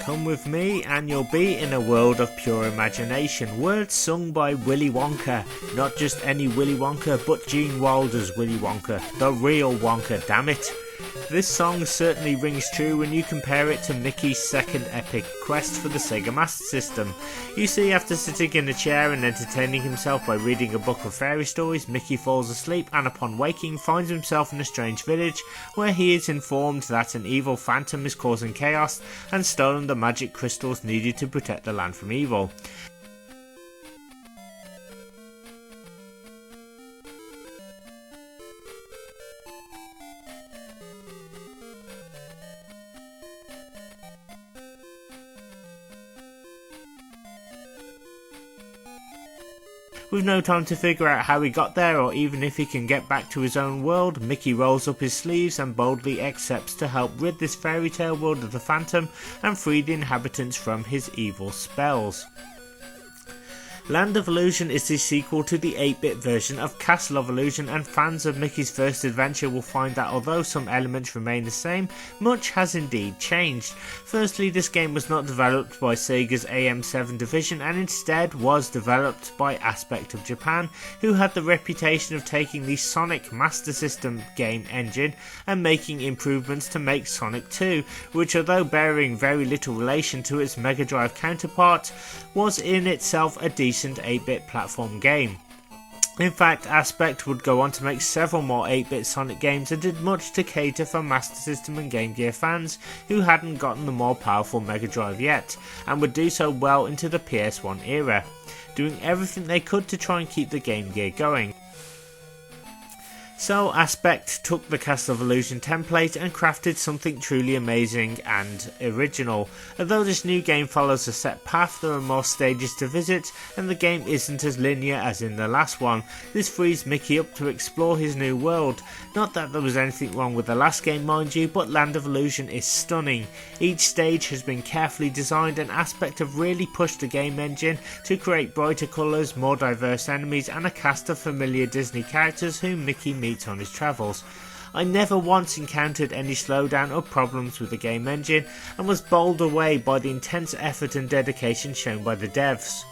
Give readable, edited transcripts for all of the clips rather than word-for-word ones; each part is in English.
Come with me and you'll be in a world of pure imagination. Words sung by Willy Wonka. Not just any Willy Wonka, but Gene Wilder's Willy Wonka. The real Wonka, damn it. This song certainly rings true when you compare it to Mickey's second epic quest for the Sega Master System. You see, after sitting in a chair and entertaining himself by reading a book of fairy stories, Mickey falls asleep and upon waking finds himself in a strange village where he is informed that an evil phantom is causing chaos and stolen the magic crystals needed to protect the land from evil. With no time to figure out how he got there or even if he can get back to his own world, Mickey rolls up his sleeves and boldly accepts to help rid this fairy tale world of the Phantom and free the inhabitants from his evil spells. Land of Illusion is the sequel to the 8-bit version of Castle of Illusion, and fans of Mickey's first adventure will find that although some elements remain the same, much has indeed changed. Firstly, this game was not developed by Sega's AM7 division and instead was developed by Aspect of Japan, who had the reputation of taking the Sonic Master System game engine and making improvements to make Sonic 2, which, although bearing very little relation to its Mega Drive counterpart, was in itself a decent 8-bit platform game. In fact, Aspect would go on to make several more 8-bit Sonic games and did much to cater for Master System and Game Gear fans who hadn't gotten the more powerful Mega Drive yet, and would do so well into the PS1 era, doing everything they could to try and keep the Game Gear going. So Aspect took the Castle of Illusion template and crafted something truly amazing and original. Although this new game follows a set path, there are more stages to visit and the game isn't as linear as in the last one. This frees Mickey up to explore his new world. Not that there was anything wrong with the last game, mind you, but Land of Illusion is stunning. Each stage has been carefully designed and Aspect have really pushed the game engine to create brighter colours, more diverse enemies and a cast of familiar Disney characters whom Mickey meets on his travels. I never once encountered any slowdown or problems with the game engine and was bowled away by the intense effort and dedication shown by the devs.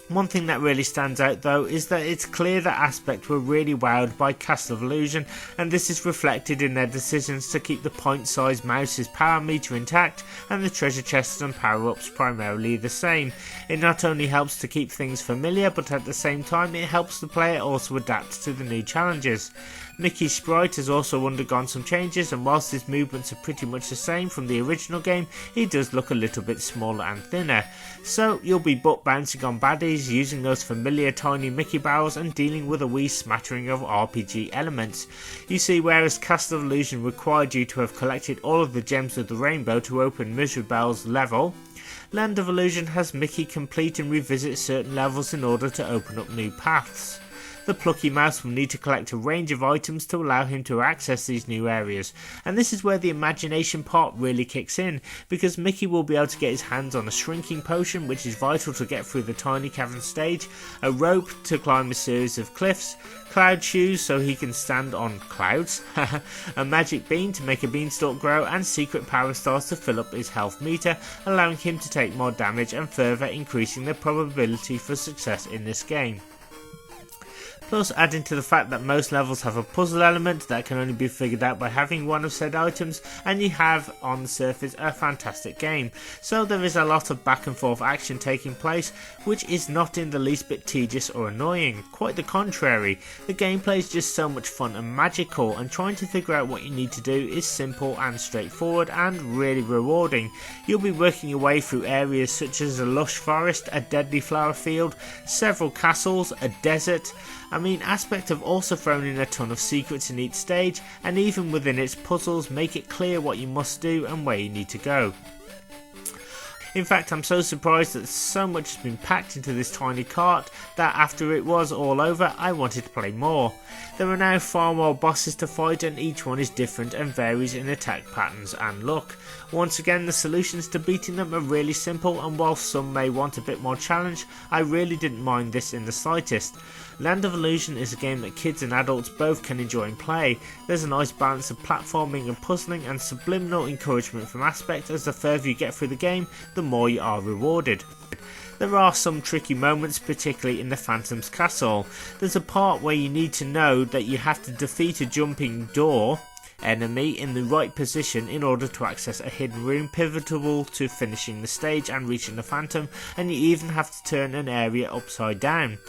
One thing that really stands out though is that it's clear that Aspect were really wowed by Castle of Illusion, and this is reflected in their decisions to keep the point-sized mouse's power meter intact and the treasure chests and power-ups primarily the same. It not only helps to keep things familiar, but at the same time it helps the player also adapt to the new challenges. Mickey's sprite has also undergone some changes, and whilst his movements are pretty much the same from the original game, he does look a little bit smaller and thinner. So you'll be butt bouncing on baddies, using those familiar tiny Mickey barrels and dealing with a wee smattering of RPG elements. You see, whereas Castle of Illusion required you to have collected all of the gems of the rainbow to open Miserabel's level, Land of Illusion has Mickey complete and revisit certain levels in order to open up new paths. The plucky mouse will need to collect a range of items to allow him to access these new areas, and this is where the imagination part really kicks in, because Mickey will be able to get his hands on a shrinking potion which is vital to get through the tiny cavern stage, a rope to climb a series of cliffs, cloud shoes so he can stand on clouds, a magic bean to make a beanstalk grow, and secret power stars to fill up his health meter, allowing him to take more damage and further increasing the probability for success in this game. Plus, adding to the fact that most levels have a puzzle element that can only be figured out by having one of said items, and you have on the surface a fantastic game. So there is a lot of back and forth action taking place, which is not in the least bit tedious or annoying. Quite the contrary, the gameplay is just so much fun and magical, and trying to figure out what you need to do is simple and straightforward and really rewarding. You'll be working your way through areas such as a lush forest, a deadly flower field, several castles, a desert. Aspect have also thrown in a ton of secrets in each stage, and even within its puzzles make it clear what you must do and where you need to go. In fact, I'm so surprised that so much has been packed into this tiny cart that after it was all over I wanted to play more. There are now far more bosses to fight and each one is different and varies in attack patterns and look. Once again, the solutions to beating them are really simple, and while some may want a bit more challenge, I really didn't mind this in the slightest. Land of Illusion is a game that kids and adults both can enjoy and play. There's a nice balance of platforming and puzzling and subliminal encouragement from Aspect, as the further you get through the game, the more you are rewarded. There are some tricky moments, particularly in the Phantom's Castle. There's a part where you need to know that you have to defeat a jumping door enemy in the right position in order to access a hidden room pivotal to finishing the stage and reaching the Phantom, and you even have to turn an area upside down.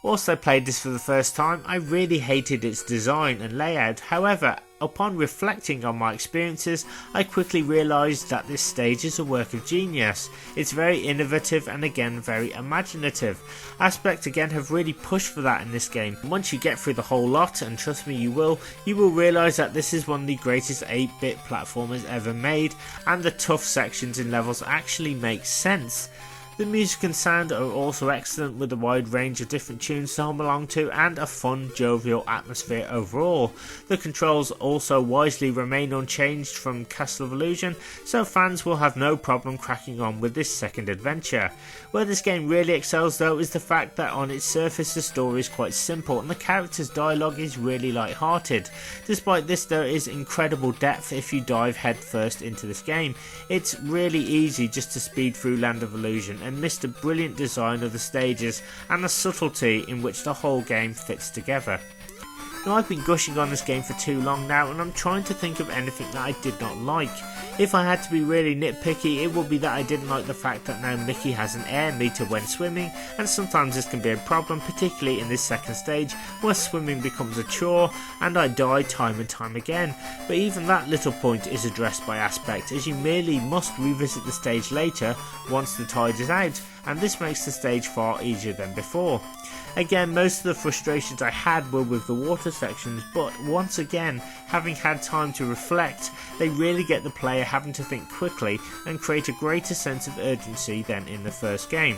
Whilst I played this for the first time, I really hated its design and layout. However, upon reflecting on my experiences, I quickly realised that this stage is a work of genius. It's very innovative and again very imaginative. Aspect again have really pushed for that in this game. Once you get through the whole lot, and trust me you will realise that this is one of the greatest 8-bit platformers ever made, and the tough sections in levels actually make sense. The music and sound are also excellent, with a wide range of different tunes to hum along to and a fun, jovial atmosphere overall. The controls also wisely remain unchanged from Castle of Illusion, so fans will have no problem cracking on with this second adventure. Where this game really excels though is the fact that on its surface the story is quite simple and the characters' dialogue is really light-hearted. Despite this, there is incredible depth if you dive headfirst into this game. It's really easy just to speed through Land of Illusion and miss the brilliant design of the stages and the subtlety in which the whole game fits together. Now, I've been gushing on this game for too long now, and I'm trying to think of anything that I did not like. If I had to be really nitpicky, it would be that I didn't like the fact that now Mickey has an air meter when swimming, and sometimes this can be a problem, particularly in this second stage where swimming becomes a chore and I die time and time again. But even that little point is addressed by Aspect, as you merely must revisit the stage later once the tide is out, and this makes the stage far easier than before. Again, most of the frustrations I had were with the water sections, but once again, having had time to reflect, they really get the player having to think quickly and create a greater sense of urgency than in the first game.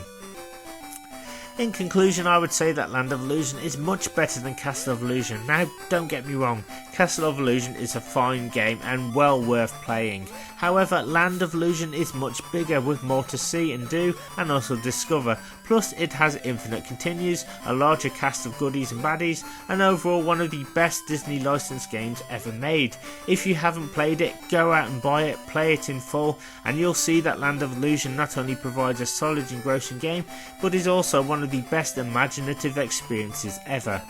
In conclusion, I would say that Land of Illusion is much better than Castle of Illusion. Now, don't get me wrong, Castle of Illusion is a fine game and well worth playing. However, Land of Illusion is much bigger with more to see and do and also discover. Plus it has infinite continues, a larger cast of goodies and baddies, and overall one of the best Disney licensed games ever made. If you haven't played it, go out and buy it, play it in full, and you'll see that Land of Illusion not only provides a solid engrossing game, but is also one of the best imaginative experiences ever.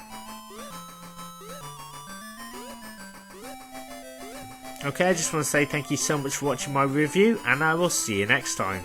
Okay, I just want to say thank you so much for watching my review, and I will see you next time.